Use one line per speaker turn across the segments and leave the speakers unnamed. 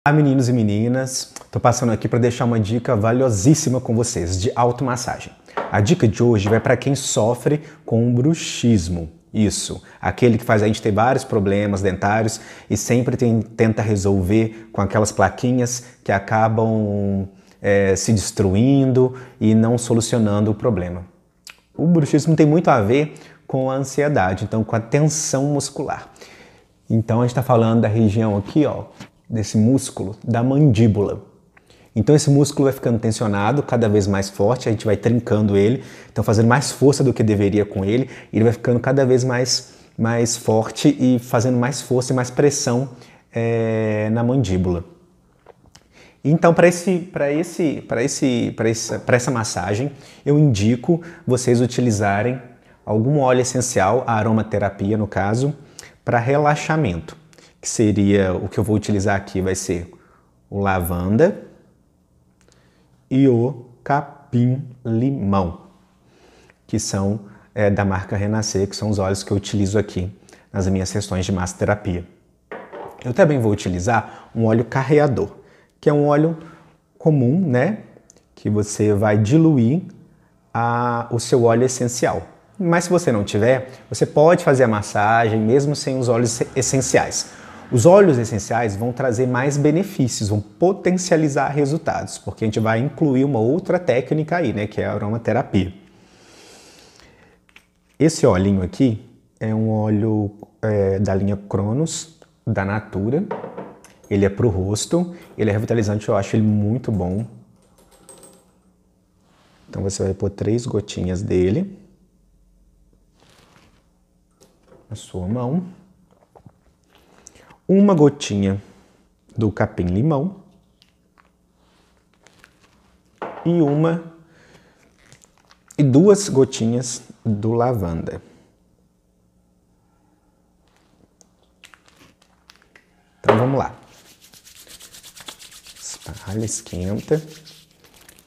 Olá, meninos e meninas, estou passando aqui para deixar uma dica valiosíssima com vocês de automassagem. A dica de hoje vai para quem sofre com bruxismo. Isso, aquele que faz a gente ter vários problemas dentários e sempre tenta resolver com aquelas plaquinhas que acabam se destruindo e não solucionando o problema. O bruxismo tem muito a ver com a ansiedade, então com a tensão muscular. Então a gente está falando da região aqui, ó, desse músculo da mandíbula. Então esse músculo vai ficando tensionado, cada vez mais forte, a gente vai trincando ele, então fazendo mais força do que deveria com ele, e ele vai ficando cada vez mais forte e fazendo mais força e mais pressão na mandíbula. Então para essa massagem eu indico vocês utilizarem algum óleo essencial, a aromaterapia no caso, para relaxamento. Que seria o que eu vou utilizar aqui, vai ser o lavanda e o capim-limão, que são da marca Renascer, que são os óleos que eu utilizo aqui nas minhas sessões de massoterapia. Eu também vou utilizar um óleo carreador, que é um óleo comum, né? Que você vai diluir o seu óleo essencial. Mas se você não tiver, você pode fazer a massagem mesmo sem os óleos essenciais. Os óleos essenciais vão trazer mais benefícios, vão potencializar resultados, porque a gente vai incluir uma outra técnica aí, né, que é a aromaterapia. Esse olhinho aqui é um óleo da linha Cronos, da Natura. Ele é para o rosto, ele é revitalizante, eu acho ele muito bom. Então você vai pôr 3 gotinhas dele na sua mão. Uma gotinha do capim-limão e 2 gotinhas do lavanda. Então vamos lá. Espalha, esquenta.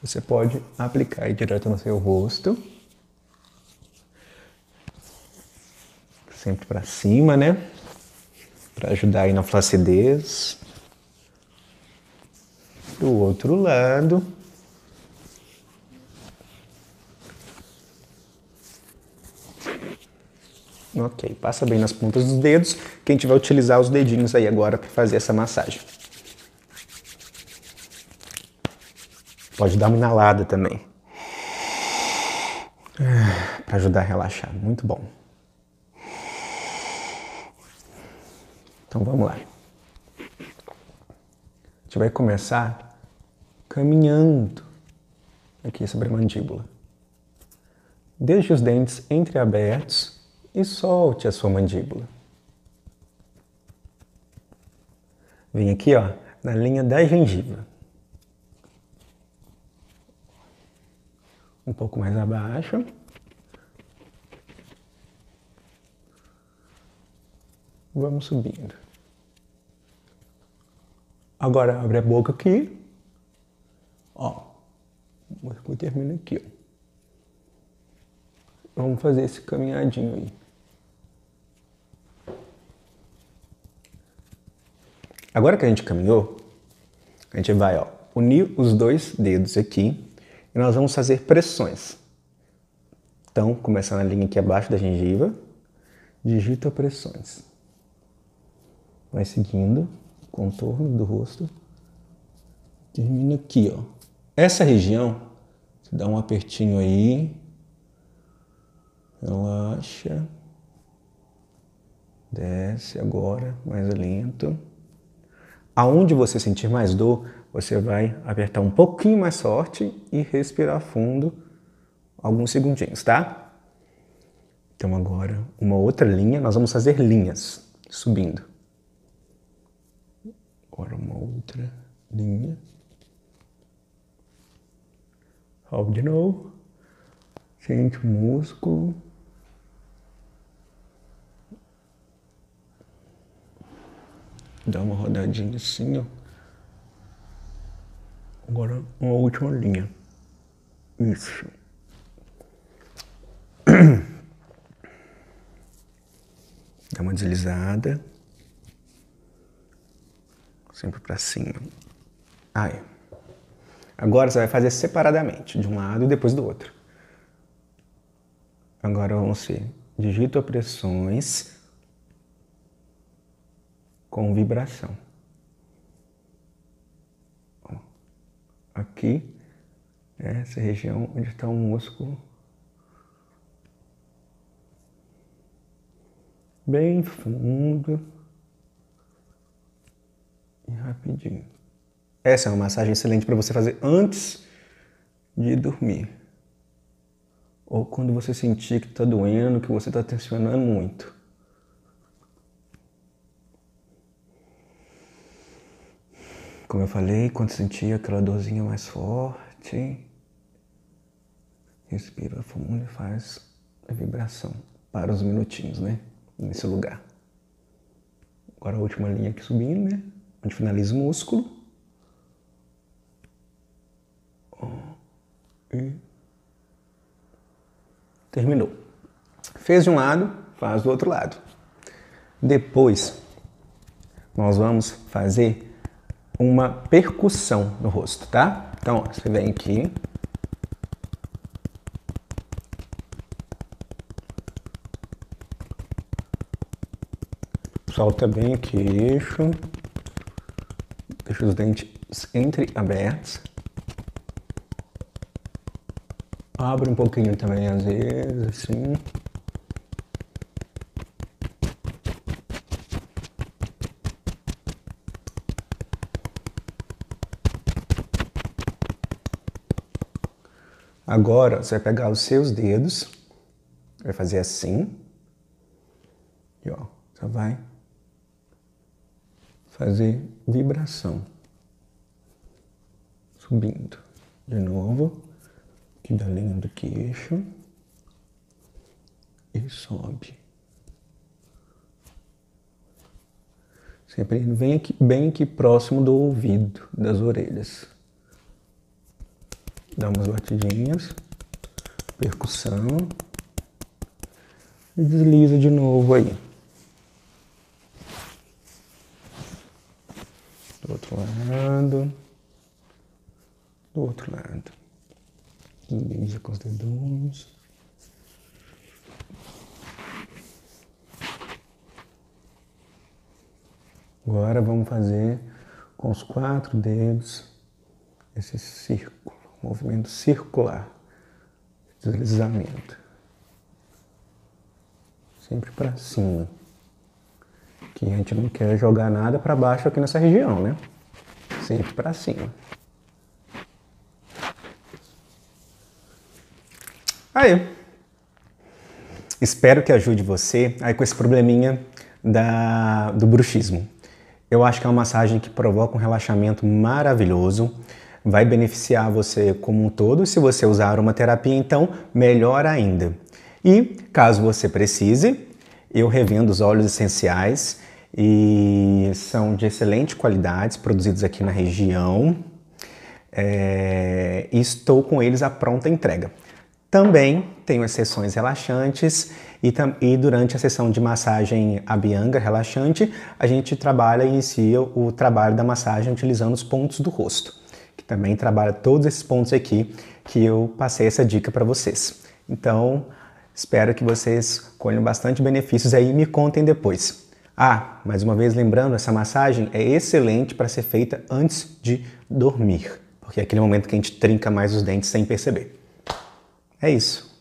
Você pode aplicar aí direto no seu rosto. Sempre para cima, né? Para ajudar aí na flacidez. Do outro lado. Ok, passa bem nas pontas dos dedos, que a gente vai utilizar os dedinhos aí agora para fazer essa massagem. Pode dar uma inalada também. Para ajudar a relaxar, muito bom. Então vamos lá. A gente vai começar caminhando aqui sobre a mandíbula. Deixe os dentes entreabertos e solte a sua mandíbula. Vem aqui, ó, na linha da gengiva. Um pouco mais abaixo. Vamos subindo. Agora abre a boca aqui. Ó, eu termino aqui, ó. Vamos fazer esse caminhadinho aí. Agora que a gente caminhou, a gente vai, ó, unir os 2 dedos aqui e nós vamos fazer pressões. Então, começando a linha aqui abaixo da gengiva, digita pressões. Vai seguindo o contorno do rosto. Termina aqui, ó. Essa região, você dá um apertinho aí. Relaxa. Desce agora, mais lento. Aonde você sentir mais dor, você vai apertar um pouquinho mais forte e respirar fundo alguns segundinhos, tá? Então agora, uma outra linha, nós vamos fazer linhas, subindo. Agora uma outra linha. Sobe de novo. Sente o músculo. Dá uma rodadinha assim, ó. Agora uma última linha. Isso. Dá uma deslizada. Sempre para cima. Aí. Agora você vai fazer separadamente, de um lado e depois do outro. Agora vão ser digitopressões com vibração. Aqui, essa região onde está o músculo. Bem fundo e rapidinho. Essa é uma massagem excelente para você fazer antes de dormir. Ou quando você sentir que está doendo, que você está tensionando muito. Como eu falei, quando sentir aquela dorzinha mais forte, respira fundo e faz a vibração. Para os minutinhos, né? Nesse lugar. Agora a última linha aqui subindo, né? Onde finaliza o músculo. E terminou. Fez de um lado, faz do outro lado. Depois, nós vamos fazer uma percussão no rosto, tá? Então, ó, você vem aqui. Solta bem o queixo. Deixa os dentes entreabertos. Abre um pouquinho também, às vezes, assim. Agora, você vai pegar os seus dedos, vai fazer assim. E ó, você vai fazer vibração. Subindo. De novo. Aqui da linha do queixo. E sobe. Sempre vem aqui, bem aqui próximo do ouvido, das orelhas. Dá umas batidinhas. Percussão. E desliza de novo aí. Do outro lado. Do outro lado. Desliza com os dedões. Agora vamos fazer com os 4 dedos esse círculo, movimento circular, deslizamento. Sempre para cima. Que a gente não quer jogar nada para baixo aqui nessa região, né? Sempre para cima. Aí. Espero que ajude você aí com esse probleminha do bruxismo. Eu acho que é uma massagem que provoca um relaxamento maravilhoso, vai beneficiar você como um todo. Se você usar aromaterapia, então melhor ainda. E caso você precise, eu revendo os óleos essenciais e são de excelente qualidade, produzidos aqui na região. E estou com eles à pronta entrega. Também tenho as sessões relaxantes e durante a sessão de massagem Abhyanga relaxante, a gente inicia o trabalho da massagem utilizando os pontos do rosto, que também trabalha todos esses pontos aqui que eu passei essa dica para vocês. Então, espero que vocês colham bastante benefícios aí e me contem depois. Ah, mais uma vez lembrando, essa massagem é excelente para ser feita antes de dormir, porque é aquele momento que a gente trinca mais os dentes sem perceber. É isso.